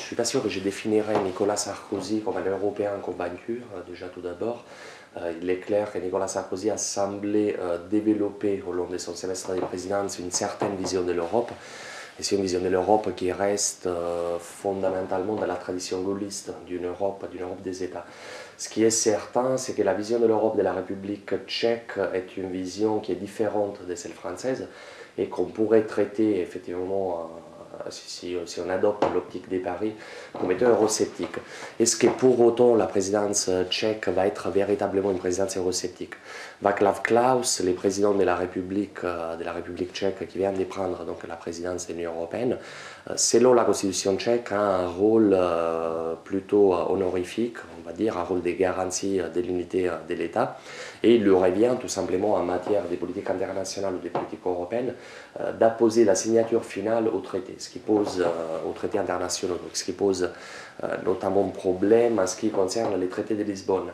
ne suis pas sûr que je définirais Nicolas Sarkozy comme un Européen convaincu, déjà tout d'abord. Il est clair que Nicolas Sarkozy a semblé développer au long de son semestre de présidence une certaine vision de l'Europe. Et c'est une vision de l'Europe qui reste fondamentalement dans la tradition gaulliste d'une Europe des États. Ce qui est certain, c'est que la vision de l'Europe de la République tchèque est une vision qui est différente de celle française et qu'on pourrait traiter effectivement, si on adopte l'optique des paris, comme étant eurosceptique. Est-ce que pour autant la présidence tchèque va être véritablement une présidence eurosceptique? Václav Klaus, le président de la République tchèque qui vient de prendre donc, la présidence de l'Union européenne, selon la constitution tchèque, a un rôle plutôt honorifique, on va dire, un rôle de garantie de l'unité de l'État. Et il lui revient tout simplement en matière de politique internationale ou de politique européenne d'apposer la signature finale au traité, ce qui pose aux traités internationaux, donc ce qui pose notamment problème en ce qui concerne les traités de Lisbonne.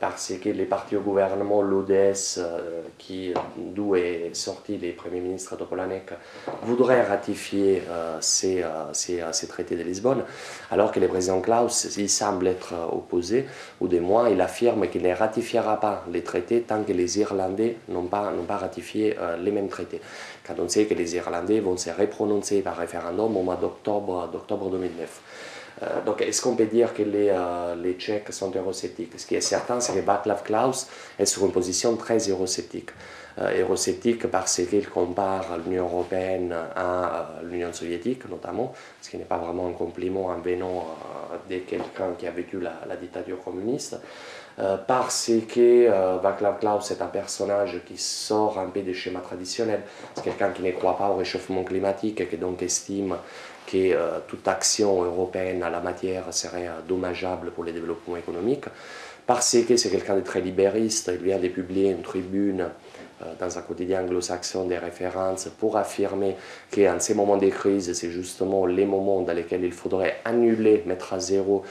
Parce que les partis au gouvernement, l'ODS, d'où est sorti les premiers ministres Topolanek, voudraient ratifier ces traités de Lisbonne, alors que le président Klaus, il semble être opposé, ou du moins il affirme qu'il ne ratifiera pas les traités tant que les Irlandais n'ont pas ratifié les mêmes traités. Quand on sait que les Irlandais vont se reprononcer par référendum au mois d'octobre 2009. Donc, est-ce qu'on peut dire que les Tchèques sont eurosceptiques? Ce qui est certain, c'est que Václav Klaus est sur une position très eurosceptique. Eurosceptique parce qu'il compare l'Union européenne à l'Union soviétique, notamment, ce qui n'est pas vraiment un compliment en venant de quelqu'un qui a vécu la dictature communiste. Parce que Václav Klaus est un personnage qui sort un peu des schémas traditionnels. C'est quelqu'un qui ne croit pas au réchauffement climatique et qui donc estime que toute action européenne à la matière serait dommageable pour le développement économique. Parce que c'est quelqu'un de très libériste, il vient de publier une tribune dans un quotidien anglo-saxon des références pour affirmer qu'en ces moments de crise, c'est justement les moments dans lesquels il faudrait annuler, mettre à zéro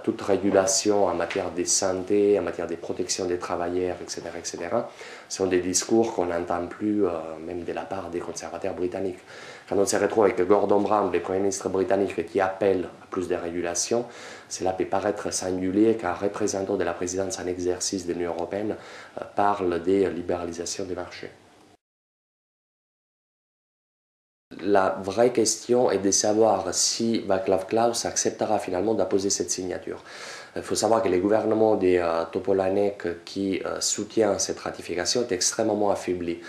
toute régulation en matière de santé, en matière de protection des travailleurs, etc. etc. Ce sont des discours qu'on n'entend plus, même de la part des conservateurs britanniques. Quand on se retrouve avec Gordon Brown, le Premier ministre britannique, qui appelle à plus de régulation, cela peut paraître singulier qu'un représentant de la présidence en exercice de l'Union européenne parle de libéralisation des marchés. La vraie question est de savoir si Václav Klaus acceptera finalement d'apposer cette signature. Il faut savoir que le gouvernement de Topolanek qui soutient cette ratification est extrêmement affaibli.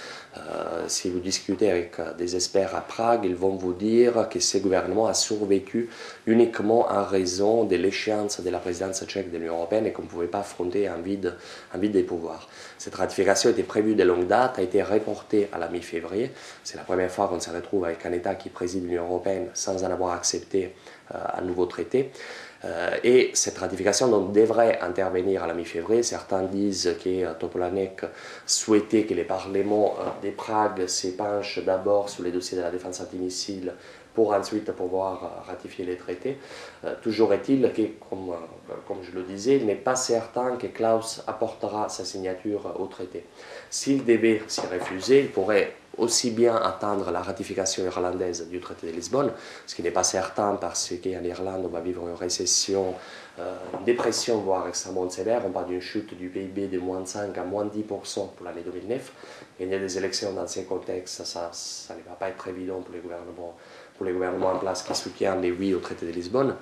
Si vous discutez avec des experts à Prague, ils vont vous dire que ce gouvernement a survécu uniquement en raison de l'échéance de la présidence tchèque de l'Union européenne et qu'on ne pouvait pas affronter un vide des pouvoirs. Cette ratification était prévue de longue date, a été reportée à la mi-février. C'est la première fois qu'on se retrouve avec un État qui préside l'Union européenne sans en avoir accepté un nouveau traité. Et cette ratification donc, devrait intervenir à la mi-février. Certains disent que Topolanek souhaitait que les parlements de Prague s'épanchent d'abord sur les dossiers de la défense antimissile pour ensuite pouvoir ratifier les traités. Toujours est-il que, comme je le disais, il n'est pas certain que Klaus apportera sa signature au traité. S'il devait s'y refuser, il pourrait aussi bien attendre la ratification irlandaise du traité de Lisbonne, ce qui n'est pas certain parce qu'en Irlande, on va vivre une récession, une dépression, voire extrêmement sévère. On parle d'une chute du PIB de moins 5 à moins 10% pour l'année 2009. Gagner des élections dans ces contextes, ça ne va pas être évident pour les gouvernements en place qui soutiennent les oui au traité de Lisbonne.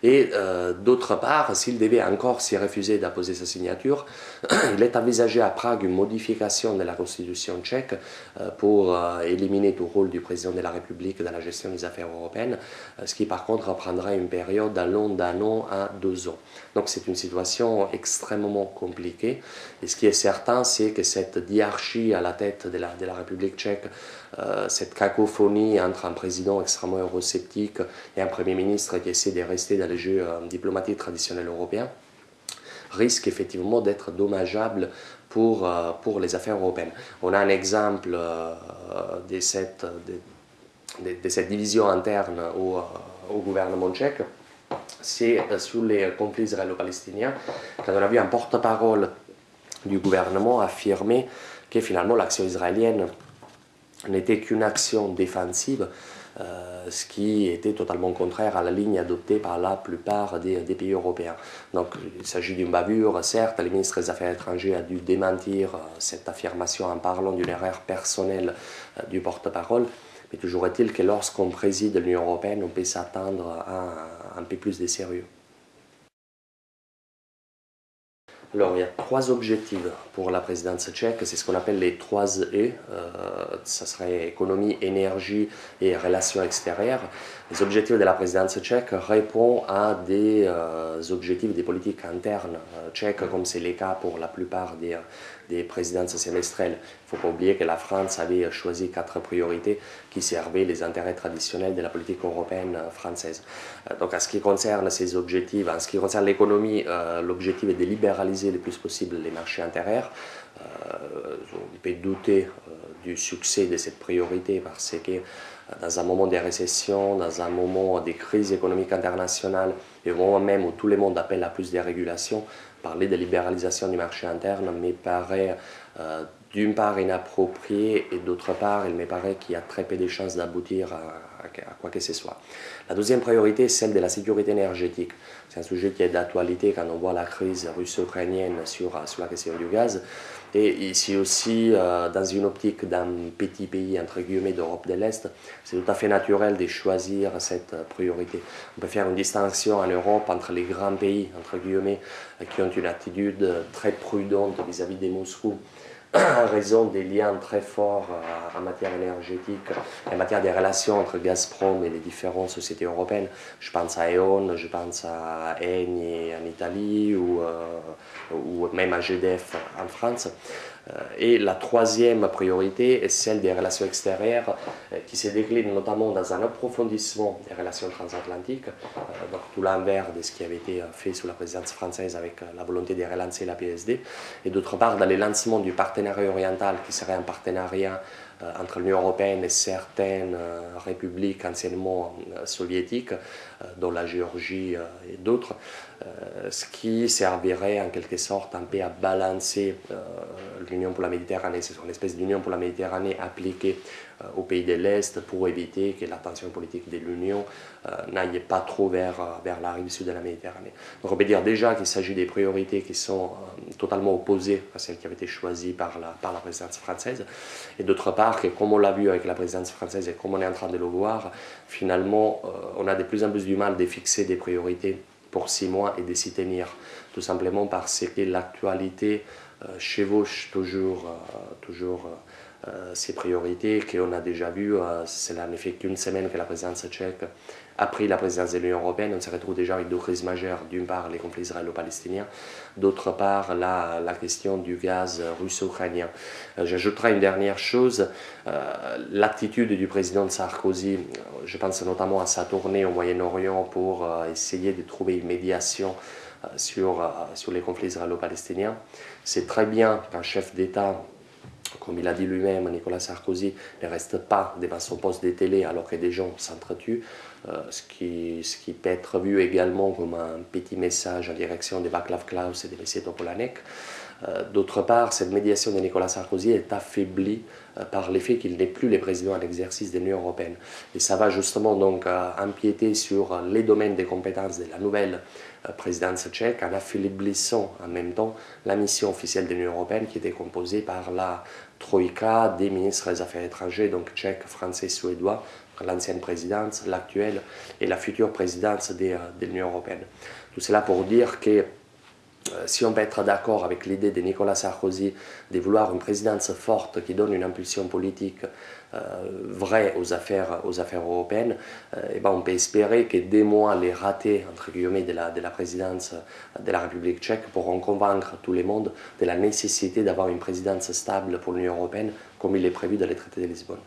Et d'autre part, s'il devait encore s'y refuser d'apposer sa signature, il est envisagé à Prague une modification de la constitution tchèque pour éliminer tout rôle du président de la République dans la gestion des affaires européennes, ce qui par contre prendra une période allant d'un an à 2 ans. Donc c'est une situation extrêmement compliquée. Et ce qui est certain, c'est que cette diarchie à la tête de la République tchèque, cette cacophonie entre un président extrêmement eurosceptique et un Premier ministre qui essaie de rester dans les jeux diplomatiques traditionnels européens, risque effectivement d'être dommageable pour les affaires européennes. On a un exemple de cette division interne au gouvernement tchèque, c'est sur les conflits israélo-palestiniens, quand on a vu un porte-parole du gouvernement affirmer que finalement l'action israélienne n'était qu'une action défensive ce qui était totalement contraire à la ligne adoptée par la plupart des pays européens. Donc il s'agit d'une bavure, certes, le ministre des Affaires étrangères a dû démentir cette affirmation en parlant d'une erreur personnelle du porte-parole, mais toujours est-il que lorsqu'on préside l'Union européenne, on peut s'attendre à un peu plus de sérieux. Alors, il y a trois objectifs pour la présidence tchèque, c'est ce qu'on appelle les 3 E, ça serait économie, énergie et relations extérieures. Les objectifs de la présidence tchèque répondent à des objectifs des politiques internes tchèques, comme c'est le cas pour la plupart des présidences semestrielles. Il ne faut pas oublier que la France avait choisi 4 priorités qui servaient les intérêts traditionnels de la politique européenne française. Donc, en ce qui concerne ces objectifs, en ce qui concerne l'économie, l'objectif est de libéraliser le plus possible les marchés intérieurs. On peut douter du succès de cette priorité parce que dans un moment de récession, dans un moment de crise économique internationale, et au moment même où tout le monde appelle à plus de régulation, parler de libéralisation du marché interne me paraît d'une part inapproprié et d'autre part, il me paraît qu'il y a très peu de chances d'aboutir à quoi que ce soit. La deuxième priorité est celle de la sécurité énergétique. C'est un sujet qui est d'actualité quand on voit la crise russo-ukrainienne sur la question du gaz. Et ici aussi, dans une optique d'un petit pays, entre guillemets, d'Europe de l'Est, c'est tout à fait naturel de choisir cette priorité. On peut faire une distinction en Europe entre les grands pays, entre guillemets, qui ont une attitude très prudente vis-à-vis de Moscou, en raison des liens très forts en matière énergétique, en matière des relations entre Gazprom et les différentes sociétés européennes. Je pense à E.ON, je pense à Eni en Italie ou même à GDF en France. Et la troisième priorité est celle des relations extérieures qui se décline notamment dans un approfondissement des relations transatlantiques, donc tout l'inverse de ce qui avait été fait sous la présidence française avec la volonté de relancer la PSD, et d'autre part dans le lancement du partenariat oriental qui serait un partenariat entre l'Union européenne et certaines républiques anciennement soviétiques, dont la Géorgie et d'autres, ce qui servirait en quelque sorte un peu à balancer l'Union pour la Méditerranée. C'est une espèce d'Union pour la Méditerranée appliquée aux pays de l'Est pour éviter que l'attention politique de l'Union n'aille pas trop vers la rive sud de la Méditerranée. Donc on peut dire déjà qu'il s'agit des priorités qui sont totalement opposées à celles qui avaient été choisies par la présidence française. Et d'autre part, que comme on l'a vu avec la présidence française et comme on est en train de le voir, finalement, on a de plus en plus du mal de fixer des priorités pour 6 mois et de s'y tenir, tout simplement parce que l'actualité chevauche toujours ces priorités qu'on a déjà vues. C'est en effet qu'une semaine que la présidence tchèque a pris la présidence de l'Union européenne. On se retrouve déjà avec 2 crises majeures. D'une part, les conflits israélo-palestiniens. D'autre part, la question du gaz russo-ukrainien. J'ajouterai une dernière chose. L'attitude du président Sarkozy, je pense notamment à sa tournée au Moyen-Orient pour essayer de trouver une médiation sur les conflits israélo-palestiniens. C'est très bien qu'un chef d'État, comme il a dit lui-même, Nicolas Sarkozy, ne reste pas devant son poste de télé alors que des gens s'entretuent, ce qui peut être vu également comme un petit message en direction de Václav Klaus et de M. Topolánek. D'autre part, cette médiation de Nicolas Sarkozy est affaiblie par le fait qu'il n'est plus le président à l'exercice de l'Union européenne. Et ça va justement donc empiéter sur les domaines des compétences de la nouvelle présidence tchèque en affaiblissant en même temps la mission officielle de l'Union européenne qui était composée par la troïka des ministres des Affaires étrangères, donc tchèque, français, suédois, l'ancienne présidence, l'actuelle et la future présidence de l'Union européenne. Tout cela pour dire que si on peut être d'accord avec l'idée de Nicolas Sarkozy de vouloir une présidence forte qui donne une impulsion politique vraie aux affaires européennes, et ben on peut espérer que des mois les ratés entre guillemets de la présidence de la République tchèque pourront convaincre tout le monde de la nécessité d'avoir une présidence stable pour l'Union européenne comme il est prévu dans les traités de Lisbonne.